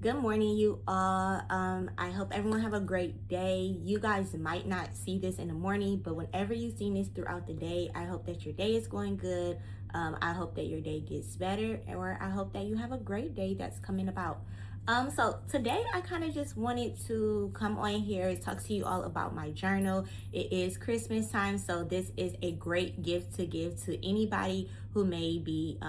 Good morning, you all. I hope everyone have a great day. You guys might not see this in the morning, but whenever you see this throughout the day, I hope that your day is going good. I hope that your day gets better, or I hope that you have a great day that's coming about. So today I kind of just wanted to come on here and talk to you all about my journal. It is Christmas time, so this is a great gift to give to anybody who may be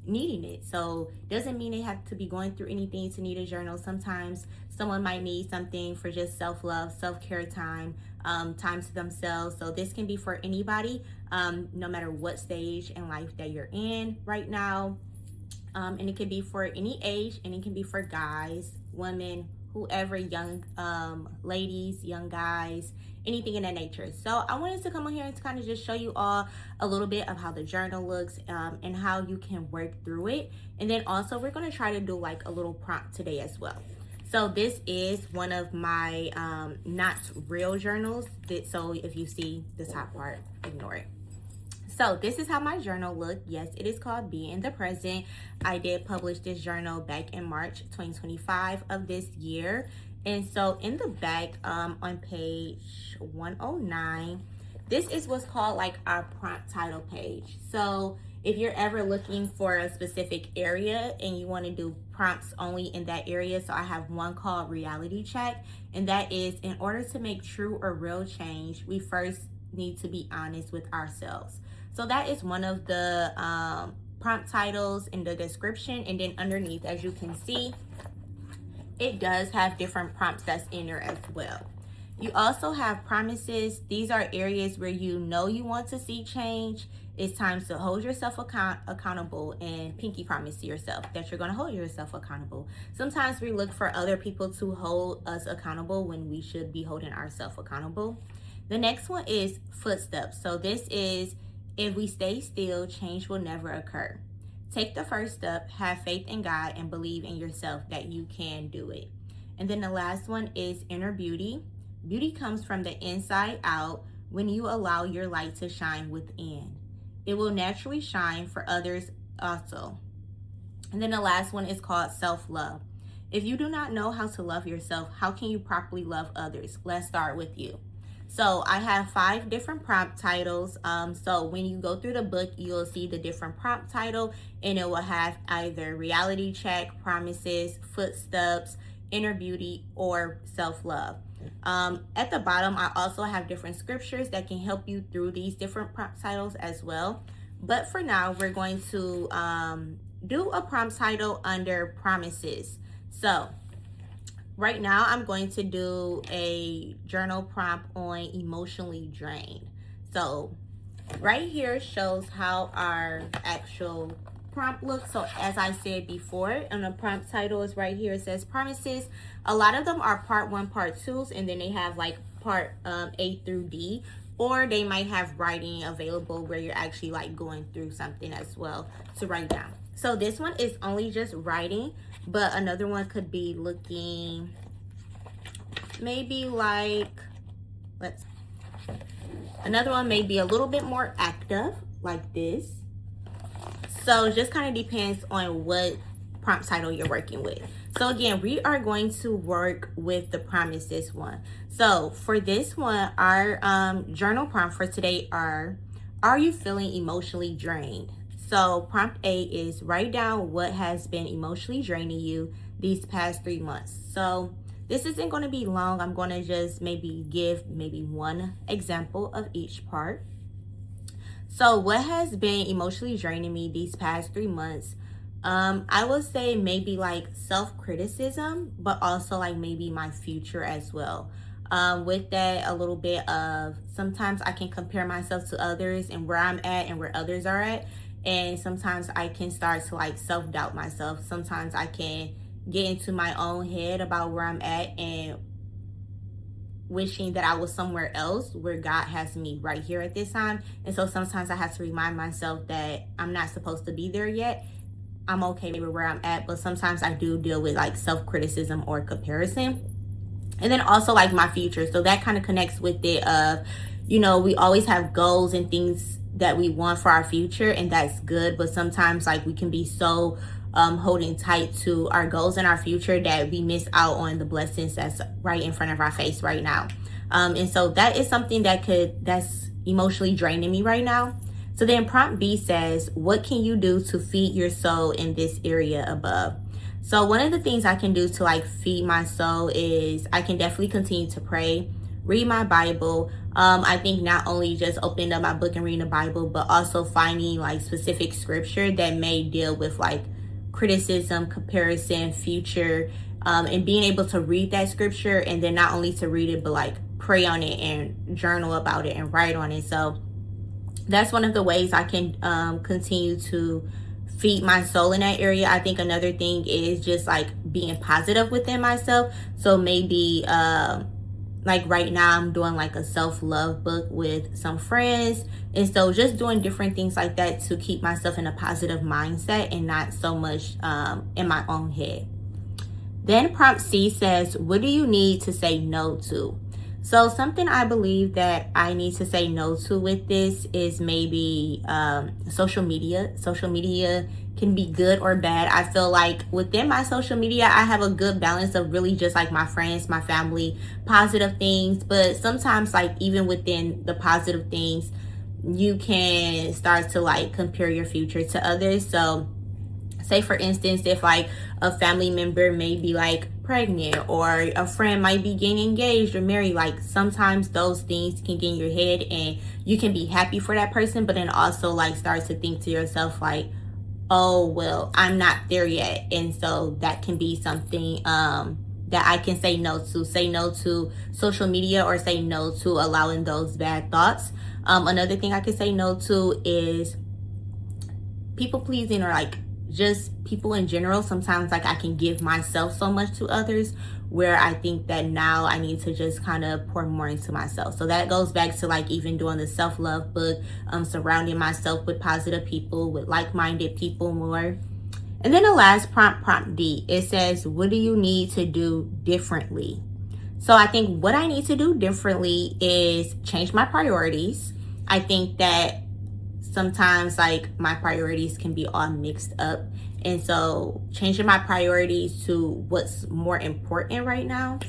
needing it. So doesn't mean they have to be going through anything to need a journal. Sometimes someone might need something for just self-love, self-care time, time to themselves. So this can be for anybody, no matter what stage in life that you're in right now. And it can be for any age, and it can be for guys, women, whoever, young ladies, young guys, anything in that nature. So I wanted to come on here and kind of just show you all a little bit of how the journal looks, and how you can work through it. And then also we're going to try to do like a little prompt today as well. So this is one of my not real journals. So if you see the top part, ignore it. So this is how my journal looked. Yes, it is called Be in the Present. I did publish this journal back in March 2025 of this year. And so in the back, on page 109, this is what's called like our prompt title page. So if you're ever looking for a specific area and you want to do prompts only in that area, so I have one called Reality Check, and that is, in order to make true or real change, we first need to be honest with ourselves. So that is one of the prompt titles in the description. And then underneath, as you can see, it does have different prompts that's in there as well. You also have promises. These are areas where you know you want to see change. It's time to hold yourself accountable, and pinky promise to yourself that you're going to hold yourself accountable. Sometimes we look for other people to hold us accountable when we should be holding ourselves accountable. The next one is footsteps. So this is, if we stay still, change will never occur. Take the first step, have faith in God, and believe in yourself that you can do it. And then the last one is inner beauty. Beauty comes from the inside out when you allow your light to shine within. It will naturally shine for others also. And then the last one is called self-love. If you do not know how to love yourself, how can you properly love others? Let's start with you. So I have 5 different prompt titles. So when you go through the book, you'll see the different prompt title, and it will have either reality check, promises, footsteps, inner beauty, or self-love. At the bottom, I also have different scriptures that can help you through these different prompt titles as well. But for now, we're going to do a prompt title under promises. So right now, I'm going to do a journal prompt on emotionally drained. So right here shows how our actual prompt looks. So as I said before, and the prompt title is right here. It says promises. A lot of them are part 1, part 2s, and then they have like part A through D, or they might have writing available where you're actually like going through something as well to write down. So this one is only just writing, but another one could be looking maybe like, another one may be a little bit more active like this. So it just kind of depends on what prompt title you're working with. So again, we are going to work with the promises one. So for this one, our journal prompt for today are you feeling emotionally drained? So prompt A is, write down what has been emotionally draining you these past 3 months. So this isn't going to be long. I'm going to just give one example of each part. So what has been emotionally draining me these past 3 months? I would say maybe like self-criticism, but also like maybe my future as well. With that, a little bit of, sometimes I can compare myself to others and where I'm at and where others are at. And sometimes I can start to like self-doubt myself. Sometimes I can get into my own head about where I'm at and wishing that I was somewhere else where God has me right here at this time. And so sometimes I have to remind myself that I'm not supposed to be there yet. I'm okay with where I'm at, but sometimes I do deal with like self-criticism or comparison. And then also like my future. So that kind of connects with it of, you know, we always have goals and things that we want for our future, and that's good. But sometimes like we can be so holding tight to our goals and our future, that we miss out on the blessings that's right in front of our face right now. And so that is something that's emotionally draining me right now. So then prompt B says, what can you do to feed your soul in this area above? So one of the things I can do to like feed my soul is I can definitely continue to pray, read my Bible. I think not only just opening up my book and reading the Bible, but also finding like specific scripture that may deal with like criticism, comparison, future, and being able to read that scripture, and then not only to read it, but like pray on it and journal about it and write on it. So that's one of the ways I can continue to feed my soul in that area. I think another thing is just like being positive within myself. So maybe like right now I'm doing like a self-love book with some friends, and so just doing different things like that to keep myself in a positive mindset and not so much in my own head. Then prompt C says, what do you need to say no to? So something I believe that I need to say no to with this is maybe social media. Social media can be good or bad. I feel like within my social media, I have a good balance of really just like my friends, my family, positive things. But sometimes like even within the positive things, you can start to like compare your future to others. So say for instance, if like a family member may be like pregnant, or a friend might be getting engaged or married, like sometimes those things can get in your head and you can be happy for that person, but then also like start to think to yourself like, oh well, I'm not there yet. And so that can be something that I can say no to social media, or say no to allowing those bad thoughts. Another thing I can say no to is people pleasing, or like just people in general. Sometimes like I can give myself so much to others, where I think that now I need to just kind of pour more into myself. So that goes back to like even doing the self-love book, surrounding myself with positive people, with like-minded people more. And then the last prompt D, it says, what do you need to do differently? So I think what I need to do differently is change my priorities. I think that sometimes like my priorities can be all mixed up, and so changing my priorities to what's more important right now.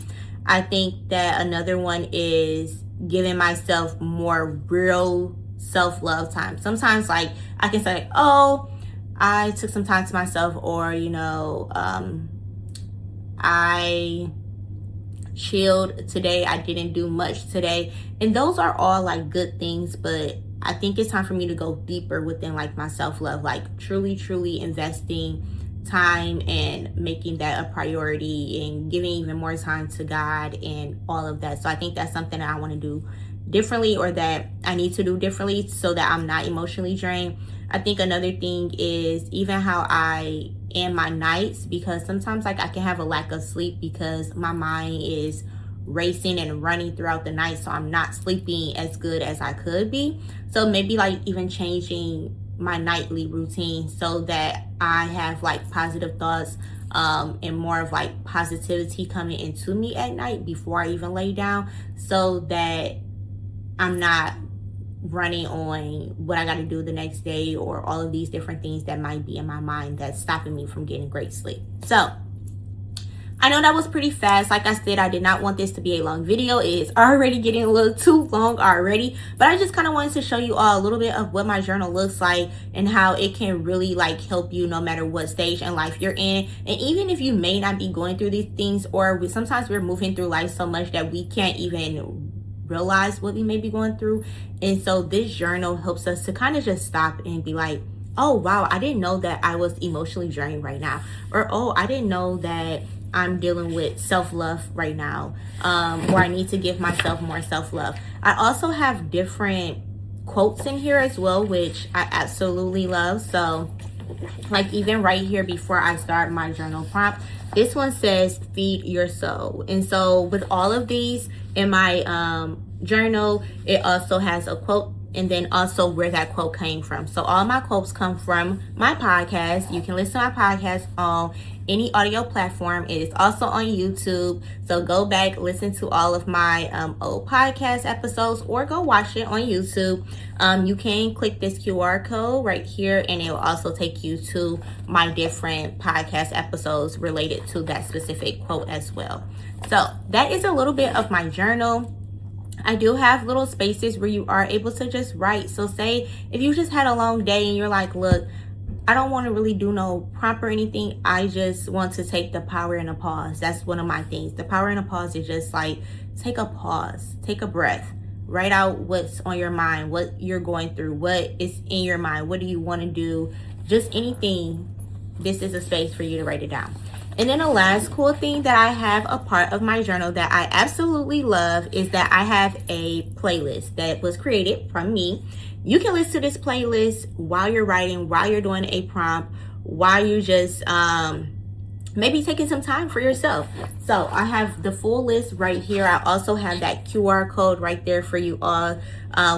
I think that another one is giving myself more real self-love time. Sometimes like I can say like, oh, I took some time to myself, or you know, I chilled today, I didn't do much today, and those are all like good things. But I think it's time for me to go deeper within like my self-love, like truly investing time and making that a priority, and giving even more time to God and all of that. So I think that's something that I want to do differently, or that I need to do differently, so that I'm not emotionally drained. I think another thing is even how I end my nights, because sometimes like I can have a lack of sleep because my mind is racing and running throughout the night, so I'm not sleeping as good as I could be. So maybe like even changing my nightly routine so that I have like positive thoughts and more of like positivity coming into me at night before I even lay down, so that I'm not running on what I got to do the next day, or all of these different things that might be in my mind that's stopping me from getting great sleep. So I know that was pretty fast. Like I said, I did not want this to be a long video. It is already getting a little too long already, but I just kind of wanted to show you all a little bit of what my journal looks like, and how it can really like help you no matter what stage in life you're in. And even if you may not be going through these things, or sometimes we're moving through life so much that we can't even realize what we may be going through. And so this journal helps us to kind of just stop and be like, oh wow, I didn't know that I was emotionally drained right now, or oh, I didn't know that I'm dealing with self-love right now, or I need to give myself more self-love. I also have different quotes in here as well, which I absolutely love. So like even right here before I start my journal prompt, this one says feed your soul. And so with all of these in my journal, it also has a quote, and then also where that quote came from. So all my quotes come from my podcast. You can listen to my podcast on any audio platform. It is also on YouTube. So go back, listen to all of my old podcast episodes, or go watch it on YouTube. You can click this QR code right here, and it will also take you to my different podcast episodes related to that specific quote as well. So that is a little bit of my journal. I do have little spaces where you are able to just write. So say if you just had a long day and you're like, look, I don't want to really do no prompt or anything. I just want to take the power in a pause. That's one of my things. The power in a pause is just like, take a pause, take a breath, write out what's on your mind, what you're going through, what is in your mind, what do you want to do, just anything. This is a space for you to write it down. And then the last cool thing that I have a part of my journal that I absolutely love is that I have a playlist that was created from me. You can listen to this playlist while you're writing, while you're doing a prompt, while you just maybe taking some time for yourself. So I have the full list right here. I also have that QR code right there for you all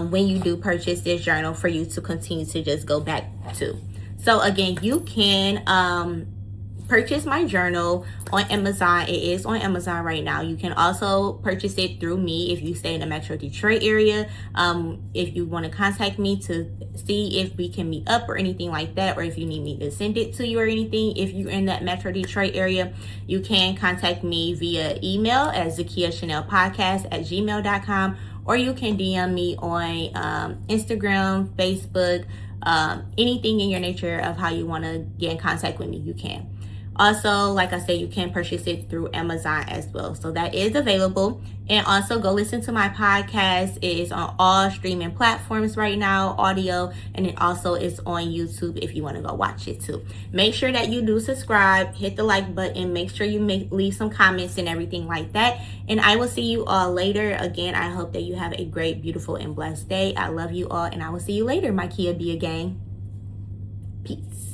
when you do purchase this journal, for you to continue to just go back to. So again, you can purchase my journal on Amazon. It is on Amazon right now. You can also purchase it through me if you stay in the Metro Detroit area. If you want to contact me to see if we can meet up or anything like that, or if you need me to send it to you or anything, if you're in that Metro Detroit area, you can contact me via email at zakiachanelpodcast@gmail.com, or you can DM me on Instagram, Facebook, anything in your nature of how you want to get in contact with me, you can. Also, like I said, you can purchase it through Amazon as well. So that is available. And also go listen to my podcast. It is on all streaming platforms right now, audio, and it also is on YouTube if you want to go watch it too. Make sure that you do subscribe, hit the like button, make sure you leave some comments and everything like that. And I will see you all later. Again, I hope that you have a great, beautiful, and blessed day. I love you all, and I will see you later, my Kia Bia gang. Peace.